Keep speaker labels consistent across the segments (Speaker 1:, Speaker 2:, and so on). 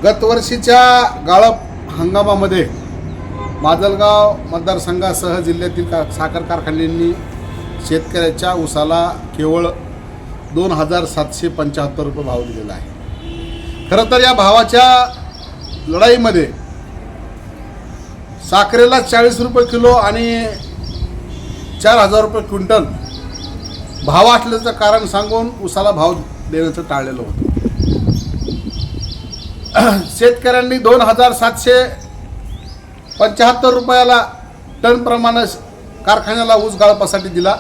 Speaker 1: गतवर्षीच्या गाळप हंगामामध्ये माजलगाव मतदारसंघासह जिल्ह्यातील साखर कारखान्यांनी शेतकऱ्याच्या ऊसाला केवळ 2,775 रुपये भाव दिलेला आहे। खरं तर या भावाच्या लढाईमध्ये साखरेला 40 रुपये किलो आणि 4,000 रुपये क्विंटल भाव असल्याचं कारण सांगून ऊसाला भाव देण्याचं टाळलेलं होतं। शेतकऱ्यांनी 2,775 रुपयाला टन प्रमाणे कारखान्याला ऊस गाळपासाठी दिला,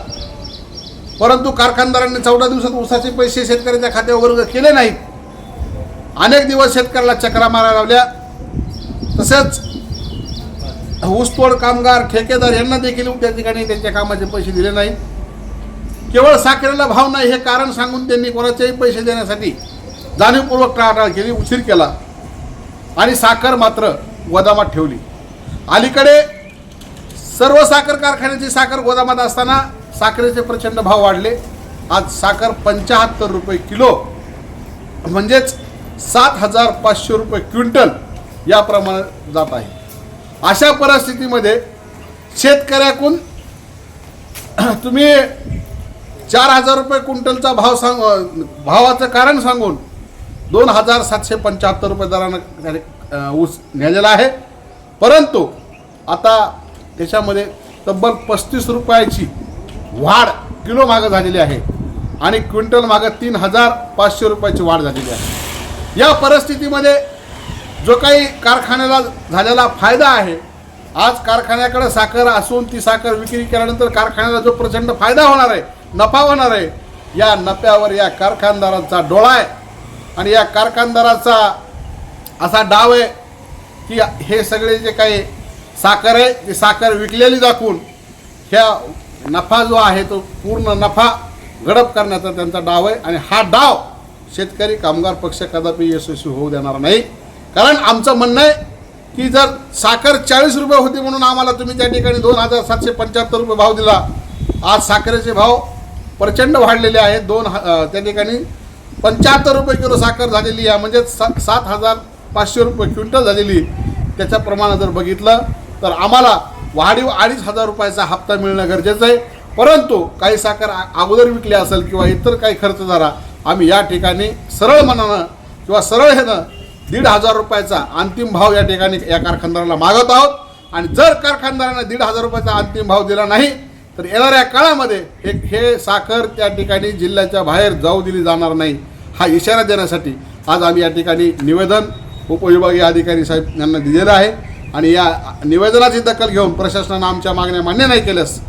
Speaker 1: परंतु कारखानदारांनी 14 दिवसात ऊसाचे पैसे शेतकऱ्याच्या खात्यावर वर्ग केले नाहीत। अनेक दिवस शेतकऱ्याला चक्रा मारायला लावल्या। तसेच ऊसतोड कामगार ठेकेदार यांना देखील त्या ठिकाणी त्यांच्या कामाचे पैसे दिले नाही। केवळ साखरेला भाव नाही हे कारण सांगून त्यांनी कोणाचेही पैसे देण्यासाठी जाणीवपूर्वक टाळाटाळ केली, उशीर केला आणि साखर मात्र गोदामात ठेवली। अलीकडे सर्व साखर कारखान्याची साखर गोदामात असताना साखरेचे प्रचंड भाव वाढले। आज साखर 75 रुपये किलो म्हणजेच 7,500 रुपये क्विंटल या प्रमाणात जात आहे। अशा परिस्थितीमध्ये शेतकऱ्याकडून तुम्ही 4,000 रुपये क्विंटलचा भावाचं कारण सांगून 2,775 रुपये दरानं ऊस नेलेला आहे, परंतु आता त्याच्यामध्ये तब्बल 35 रुपयाची वाढ किलो मागं झालेली आहे आणि क्विंटल मागं 3,500 रुपयाची वाढ झालेली आहे। या परिस्थितीमध्ये जो काही कारखान्याला झालेला फायदा आहे, आज कारखान्याकडे साखर असून ती साखर विक्री केल्यानंतर कारखान्याला जो प्रचंड फायदा होणार आहे, नफा होणार आहे, या नफ्यावर या कारखानदारांचा डोळा आहे आणि या कारखानदाराचा असा डाव आहे की हे सगळे जे काही साखर आहे ती साखर विकलेली दाखवून ह्या नफा जो आहे तो पूर्ण नफा गडप करण्याचा त्यांचा डाव आहे आणि हा डाव शेतकरी कामगार पक्ष कदापि यशस्वी होऊ देणार नाही। कारण आमचं म्हणणं आहे की जर साखर 40 रुपये होती म्हणून आम्हाला तुम्ही त्या ठिकाणी 2,775 रुपये भाव दिला, आज साखरेचे भाव प्रचंड वाढलेले आहेत। त्या ठिकाणी 75 रुपये किलो साखर झालेली आहे, म्हणजे 7,500 रुपये क्विंटल झालेली। त्याच्या प्रमाणात जर बघितलं तर आम्हाला वाढीव 2,500 रुपयाचा हप्ता मिळणं गरजेचं आहे, परंतु काही साखर अगोदर विकली असेल किंवा इतर काही खर्च झाला, आम्ही या ठिकाणी सरळ मनानं किंवा सरळ ह्यानं 1,500 रुपयाचा अंतिम भाव या ठिकाणी या कारखानदाराला मागत आहोत आणि जर कारखानदारानं 1,500 रुपयाचा अंतिम भाव दिला नाही तर येणाऱ्या काळामध्ये हे साखर त्या ठिकाणी जिल्ह्याच्या बाहेर जाऊ दिली जाणार नाही, हा इशारा देण्यासाठी आज आम्ही या ठिकाणी निवेदन उपविभागीय अधिकारी साहेब यांना दिलेलं आहे आणि या निवेदनाची दखल घेऊन प्रशासनानं आमच्या मागण्या मान्य नाही केल्यास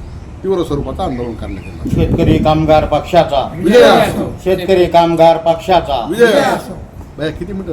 Speaker 1: तीव्र स्वरूपाचं आंदोलन करण्यात येणार।
Speaker 2: शेतकरी कामगार पक्षाचा
Speaker 1: विजय असो।
Speaker 2: शेतकरी कामगार पक्षाचा
Speaker 1: विजय असो। किती मिनिटं